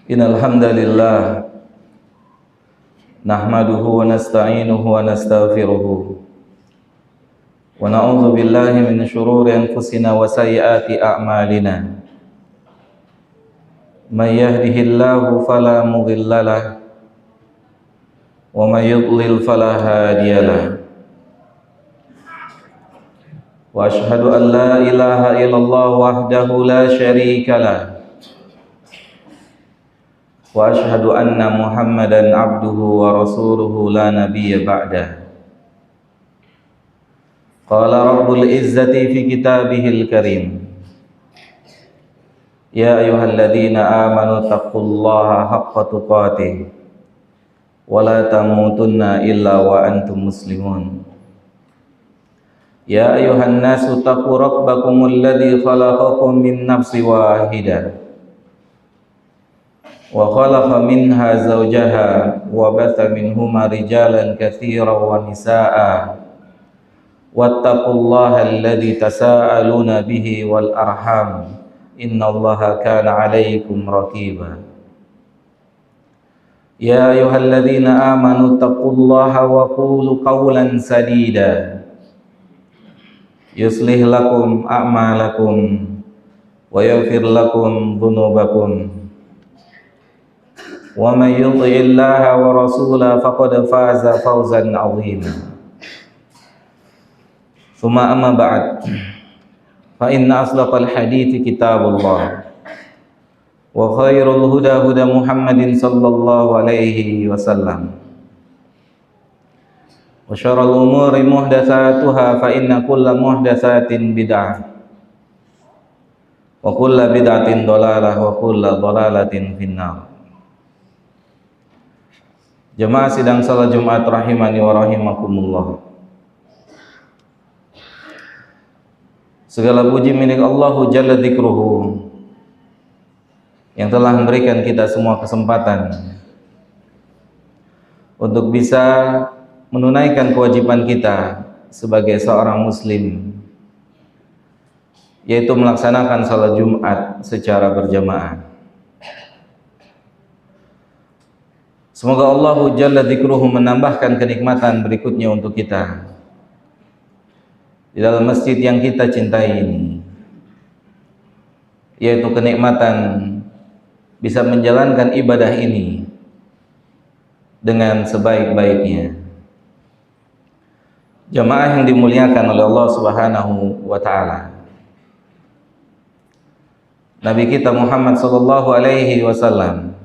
Innal hamdalillah nahmaduhu wa nasta'inuhu wa nastaghfiruh wa na'udzu billahi min shururi anfusina wa sayyiati a'malina. May yahdihillahu fala mudhillalah wa may yudlil fala hadiyalah. Wa ashhadu an la ilaha illallah wahdahu la syarikalah wa ashhadu anna Muhammadan abduhu wa rasuluhu la nabiyya ba'dah. Qala rabbul izzati fi kitabihil karim, ya ayyuhalladzina amanu taqullaha haqqa tuqatih wa la tamutunna illa wa antum muslimun. Ya ayyuhan nasu taqu rabbakumul ladzi khalaqakum min nafsin wahidah wa khalaqa minha zawjaha wa batha minhuma rijalan katsiran wa nisaa'a wattaqullaha alladzi tasaaluna bihi wal arham innallaha kana 'alaikum raqiba. Ya ayyuhalladzina amanu taqullaha wa qulu qawlan sadida yuslih lakum a'malakum wa yaghfir lakum dhunubakum wa may yuti'illaha wa rasulahu faqad faza fawzan 'azima. Tsumma amma ba'd, fa inna asdaqal hadithi kitabullah wa khairul huda huda Muhammadin sallallahu alaihi wasallam wa syarrul umuri muhdatsatuha fa inna kulla muhdatsatin bid'ah wa kulla bid'atin dhalalah wa kulla dhalalatin finnar. Jemaah sidang salat Jumat rahimani wa rahimakumullah. Segala puji milik Allah Jalla dzikruhu yang telah memberikan kita semua kesempatan untuk bisa menunaikan kewajiban kita sebagai seorang muslim, yaitu melaksanakan salat Jumat secara berjamaah. Semoga Allah Jalla dzikruhu menambahkan kenikmatan berikutnya untuk kita di dalam masjid yang kita cintai ini, yaitu kenikmatan bisa menjalankan ibadah ini dengan sebaik-baiknya. Jamaah yang dimuliakan oleh Allah Subhanahu wa taala. Nabi kita Muhammad sallallahu alaihi wasallam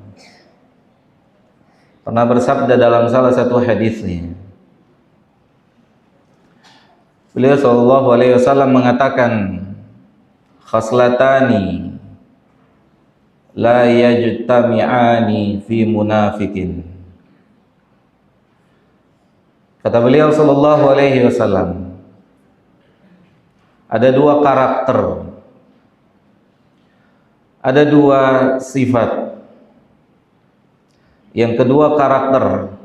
pernah bersabda dalam salah satu hadisnya. Beliau sallallahu alaihi wasallam mengatakan, khaslatani la yajtami'ani fi munafikin. Kata beliau sallallahu alaihi wasallam, ada dua karakter, ada dua sifat. Yang kedua karakter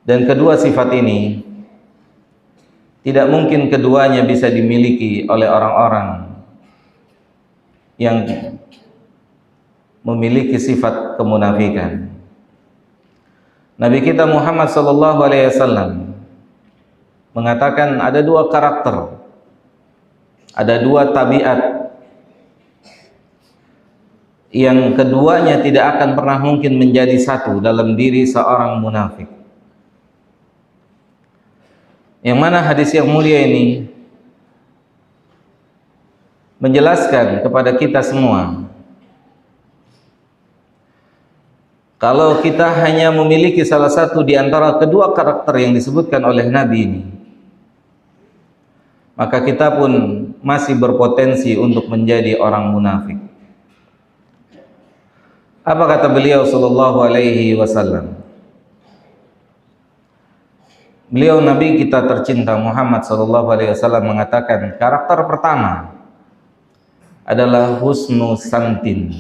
dan kedua sifat ini tidak mungkin keduanya bisa dimiliki oleh orang-orang yang memiliki sifat kemunafikan. Nabi kita Muhammad sallallahu alaihi wasallam mengatakan ada dua karakter, ada dua tabiat yang keduanya tidak akan pernah mungkin menjadi satu dalam diri seorang munafik. Yang mana hadis yang mulia ini menjelaskan kepada kita semua, kalau kita hanya memiliki salah satu di antara kedua karakter yang disebutkan oleh Nabi ini, maka kita pun masih berpotensi untuk menjadi orang munafik. Apa kata beliau sallallahu alaihi wasallam? Beliau Nabi kita tercinta Muhammad sallallahu alaihi wasallam mengatakan, karakter pertama adalah husnu santin,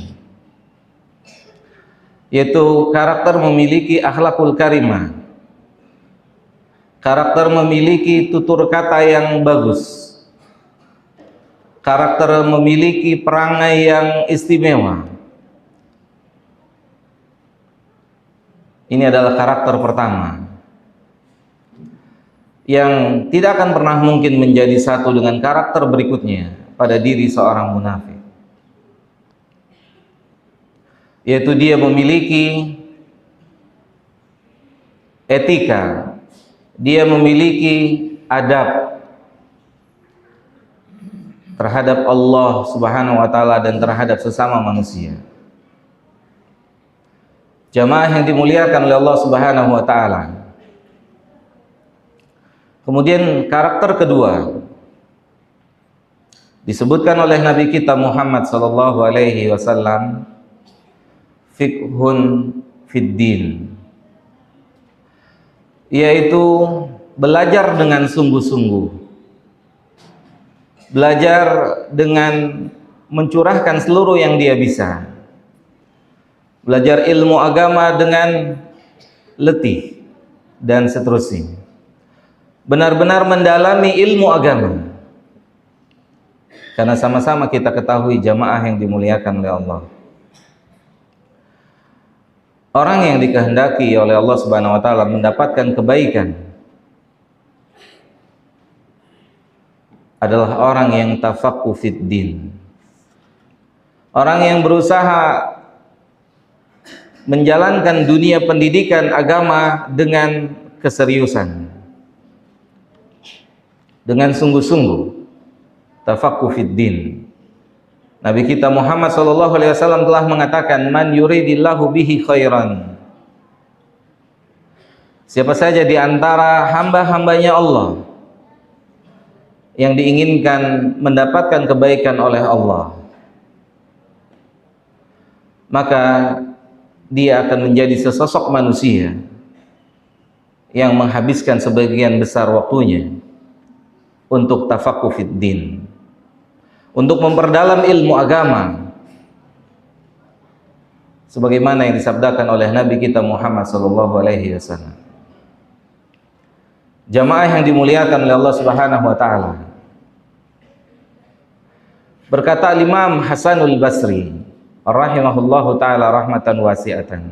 yaitu karakter memiliki akhlakul karimah, karakter memiliki tutur kata yang bagus, karakter memiliki perangai yang istimewa, Ini adalah karakter pertama yang tidak akan pernah mungkin menjadi satu dengan karakter berikutnya pada diri seorang munafik, yaitu dia memiliki etika, dia memiliki adab terhadap Allah Subhanahu wa taala dan terhadap sesama manusia. Jamaah yang dimuliakan oleh Allah Subhanahu wa taala. Kemudian karakter kedua disebutkan oleh Nabi kita Muhammad sallallahu alaihi wasallam, fiqhun fid din, yaitu belajar dengan sungguh-sungguh, belajar dengan mencurahkan seluruh yang dia bisa, belajar ilmu agama dengan letih dan seterusnya, benar-benar mendalami ilmu agama. Karena sama-sama kita ketahui jamaah yang dimuliakan oleh Allah, orang yang dikehendaki oleh Allah Subhanahu wa taala mendapatkan kebaikan adalah orang yang tafaqquh fid din, orang yang berusaha menjalankan dunia pendidikan agama dengan keseriusan, dengan sungguh-sungguh. Tafaqquh fid din. Nabi kita Muhammad sallallahu alaihi wasallam telah mengatakan, man yuridillahu bihi khairan, siapa saja di antara hamba-hambanya Allah yang diinginkan mendapatkan kebaikan oleh Allah, maka dia akan menjadi sesosok manusia yang menghabiskan sebagian besar waktunya untuk tafaqquh fid din, untuk memperdalam ilmu agama, sebagaimana yang disabdakan oleh Nabi kita Muhammad sallallahu alaihi wasallam. Jamaah yang dimuliakan oleh Allah Subhanahu wa taala, berkata Imam Hasanul Basri rahimahullahu taala rahmatan wasi'atan,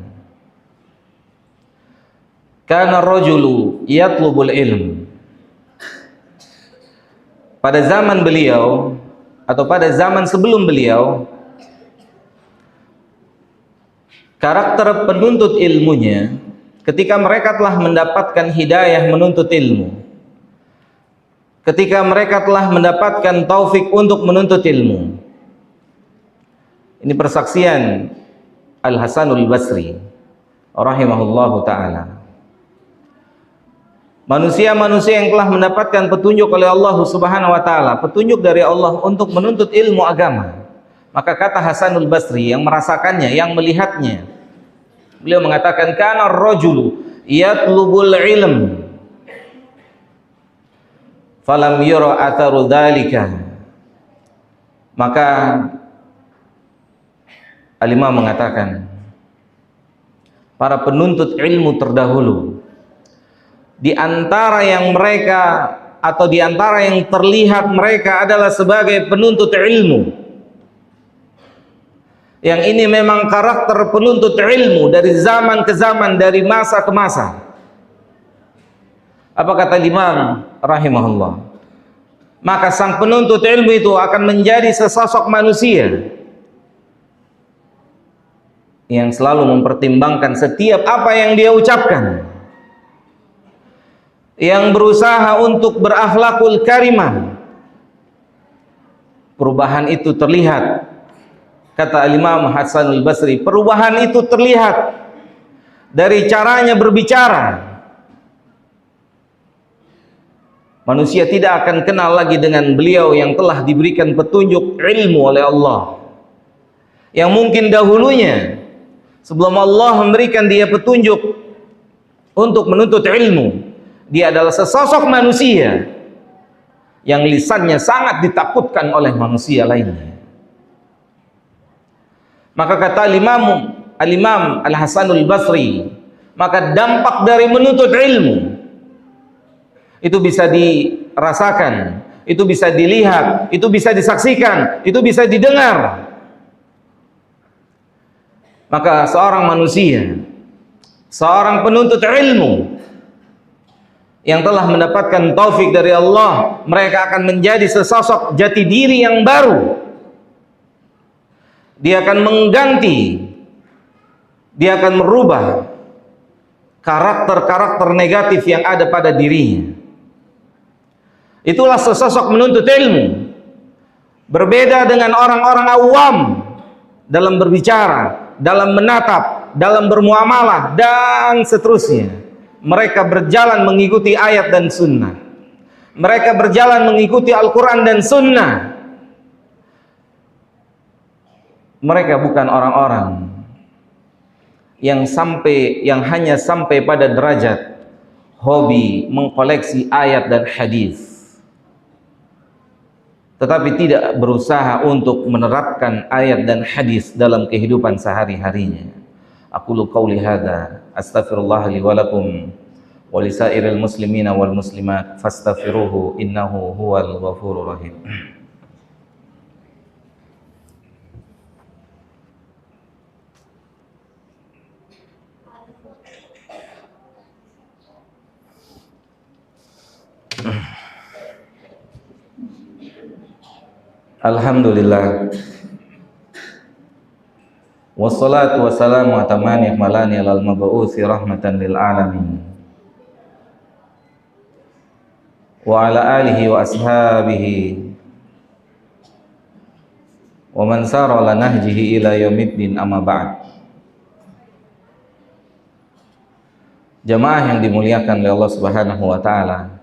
kana rajulu yatlubul ilm. Pada zaman beliau atau pada zaman sebelum beliau, karakter penuntut ilmunya ketika mereka telah mendapatkan hidayah menuntut ilmu, ketika mereka telah mendapatkan taufik untuk menuntut ilmu. Ini persaksian Al-Hasanul Basri rahimahullahu ta'ala. Manusia-manusia yang telah mendapatkan petunjuk oleh Allah Subhanahu wa taala, petunjuk dari Allah untuk menuntut ilmu agama. Maka kata Hasanul Basri yang merasakannya, yang melihatnya, beliau mengatakan, kana ar-rajulu yatlubul ilm falam yura atharu dzalika. Maka Al-Imam mengatakan, para penuntut ilmu terdahulu, di antara yang mereka atau di antara yang terlihat mereka adalah sebagai penuntut ilmu, yang ini memang karakter penuntut ilmu dari zaman ke zaman, dari masa ke masa. Apa kata Imam rahimahullah? Maka sang penuntut ilmu itu akan menjadi sesosok manusia yang selalu mempertimbangkan setiap apa yang dia ucapkan, yang berusaha untuk berakhlakul karimah. Perubahan itu terlihat, kata Imam Hasanul Basri, perubahan itu terlihat dari caranya berbicara. Manusia tidak akan kenal lagi dengan beliau yang telah diberikan petunjuk ilmu oleh Allah, yang mungkin dahulunya sebelum Allah memberikan dia petunjuk untuk menuntut ilmu, dia adalah sesosok manusia yang lisannya sangat ditakutkan oleh manusia lainnya. Maka kata Al-Imam Al-Hasanul Basri, maka dampak dari menuntut ilmu itu bisa dirasakan, itu bisa dilihat, itu bisa disaksikan, itu bisa didengar. Maka seorang manusia seorang penuntut ilmu yang telah mendapatkan taufik dari Allah, mereka akan menjadi sesosok jati diri yang baru. Dia akan mengganti, dia akan merubah karakter-karakter negatif yang ada pada dirinya. Itulah sesosok menuntut ilmu. Berbeda dengan orang-orang awam dalam berbicara, dalam menatap, dalam bermuamalah, dan seterusnya. Mereka berjalan mengikuti ayat dan sunnah. Mereka berjalan mengikuti Al-Quran dan sunnah. Mereka bukan orang-orang yang hanya sampai pada derajat hobi mengkoleksi ayat dan hadis, tetapi tidak berusaha untuk menerapkan ayat dan hadis dalam kehidupan sehari-harinya. Aqulu qauli hadza astaghfirullah li wa lakum wa lisairil muslimina wal muslimat fastaghfiruhu innahu huwal ghafurur rahim. Alhamdulillah, wassalatu wassalamu atamani akmalani alal mab'uthi rahmatan lil alamin wa ala alihi wa ashabihi wa man sara ala nahjihi ila yaumiddin, amma ba'd. Jamaah yang dimuliakan oleh Allah Subhanahu wa taala,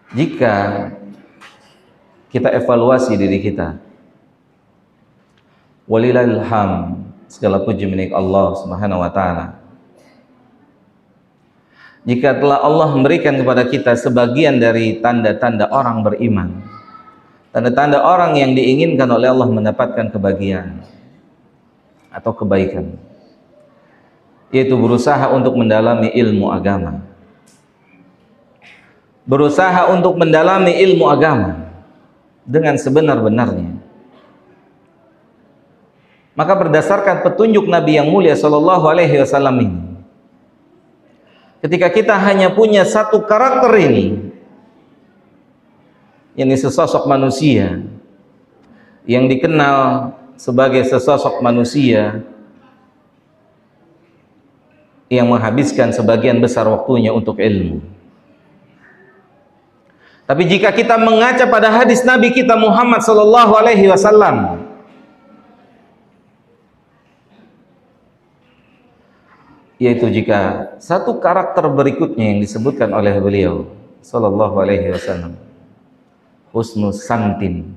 jika kita evaluasi diri kita, walillahil hamd, segala puji milik Allah Subhanahu wa taala. Jika telah Allah memberikan kepada kita sebagian dari tanda-tanda orang beriman, tanda-tanda orang yang diinginkan oleh Allah mendapatkan kebahagiaan atau kebaikan, yaitu berusaha untuk mendalami ilmu agama. Berusaha untuk mendalami ilmu agama dengan sebenar-benarnya. Maka berdasarkan petunjuk Nabi yang mulia sallallahu alaihi wasallam ini, ketika kita hanya punya satu karakter ini, yakni sesosok manusia yang dikenal sebagai sesosok manusia yang menghabiskan sebagian besar waktunya untuk ilmu. Tapi jika kita mengaca pada hadis Nabi kita Muhammad sallallahu alaihi wasallam, yaitu jika satu karakter berikutnya yang disebutkan oleh beliau sallallahu alaihi wasallam, husnus samtin,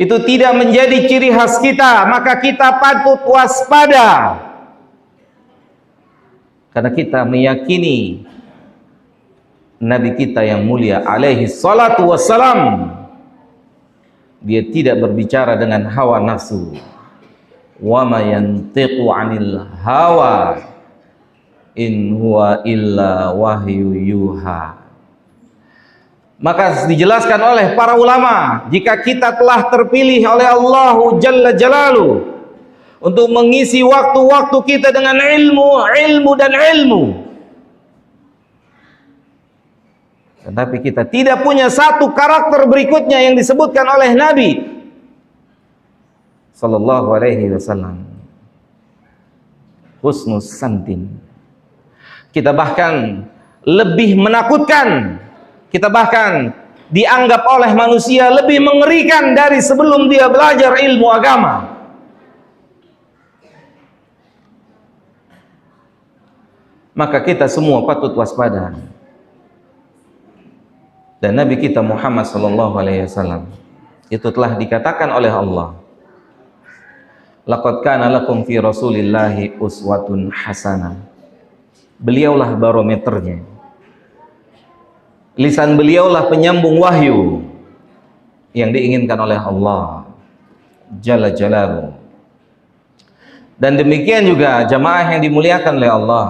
itu tidak menjadi ciri khas kita, maka kita patut waspada. Karena kita meyakini Nabi kita yang mulia alaihi salatu wassalam, dia tidak berbicara dengan hawa nafsu. Wa ma yantiqu 'anil hawa in huwa illa wahyu yuha. Maka dijelaskan oleh para ulama, jika kita telah terpilih oleh Allah Jalla Jalaluhu untuk mengisi waktu-waktu kita dengan ilmu dan ilmu, tetapi kita tidak punya satu karakter berikutnya yang disebutkan oleh Nabi sallallahu alaihi wasallam, husnus samtin, kita bahkan lebih menakutkan, kita bahkan dianggap oleh manusia lebih mengerikan dari sebelum dia belajar ilmu agama. Maka kita semua patut waspada. Dan Nabi kita Muhammad sallallahu alaihi wasallam itu telah dikatakan oleh Allah, laqad kana lakum fi rasulillahi uswatun hasanah. Beliaulah barometernya, lisan beliaulah penyambung wahyu yang diinginkan oleh Allah Jalla Jalaluhu. Dan demikian juga jamaah yang dimuliakan oleh Allah,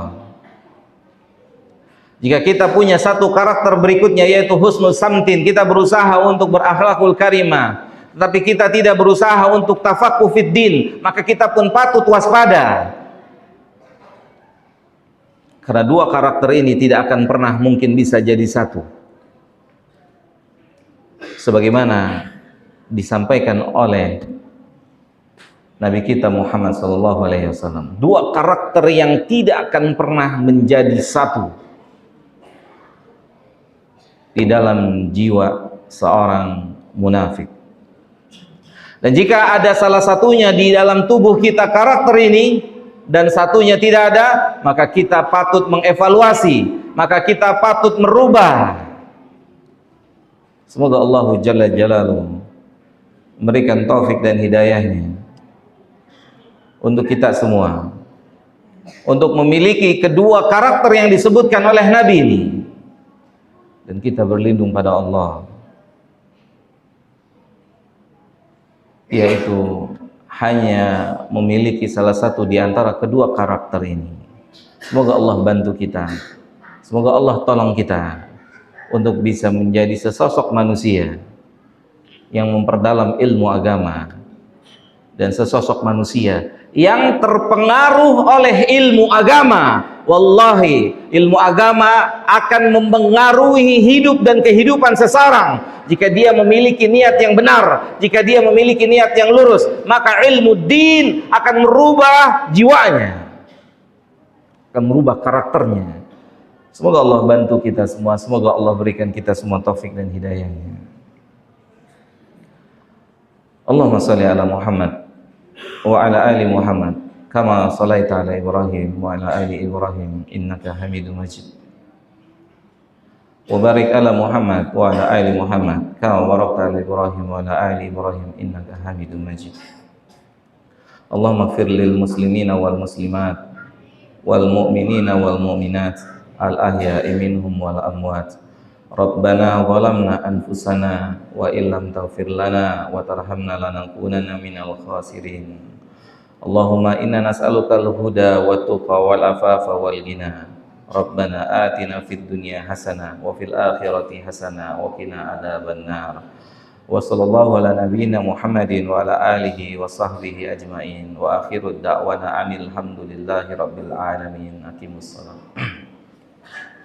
jika kita punya satu karakter berikutnya yaitu husnul samtin, kita berusaha untuk berakhlakul karimah, tapi kita tidak berusaha untuk tafaqquh fid din, maka kita pun patut waspada. Karena dua karakter ini tidak akan pernah mungkin bisa jadi satu. Sebagaimana disampaikan oleh Nabi kita Muhammad SAW, dua karakter yang tidak akan pernah menjadi satu di dalam jiwa seorang munafik. Dan jika ada salah satunya di dalam tubuh kita karakter ini dan satunya tidak ada, maka kita patut mengevaluasi, maka kita patut merubah. Semoga Allah Jalla Jalaluhu memberikan taufik dan hidayahnya untuk kita semua, untuk memiliki kedua karakter yang disebutkan oleh Nabi ini, dan kita berlindung pada Allah, yaitu hanya memiliki salah satu di antara kedua karakter ini. Semoga Allah bantu kita, semoga Allah tolong kita untuk bisa menjadi sesosok manusia yang memperdalam ilmu agama, dan sesosok manusia yang terpengaruh oleh ilmu agama. Wallahi, ilmu agama akan mempengaruhi hidup dan kehidupan seseorang. Jika dia memiliki niat yang benar, jika dia memiliki niat yang lurus, maka ilmu din akan merubah jiwanya, akan merubah karakternya. Semoga Allah bantu kita semua, semoga Allah berikan kita semua taufik dan hidayahnya. Allahumma shalli ala Muhammad wa ala ali Muhammad kama shalaita ala Ibrahim wa ala ali Ibrahim innaka Hamidum Majid. Wa barik ala Muhammad wa ala ali Muhammad kama barakta ala Ibrahim wa ala ali Ibrahim innaka Hamidum Majid. Allahumma ighfir lil muslimina wal muslimat wal mu'minina wal mu'minat al ahya'i minhum wal amwat. Rabbana zalamna anfusana wa illam taghfir lana wa tarhamna lanakunanna minal khasirin. Allahumma inna nas'aluka al-huda wa tuqa wal afafa wal ghina. Rabbana atina fid dunya hasanah wa fil akhirati hasanah wa qina adzaban nar. Wa sallallahu ala nabiyyina Muhammadin wa ala alihi wa sahbihi ajmain. Wa akhiru da'wana anil hamdulillahi rabbil alamin. Aqimus salam.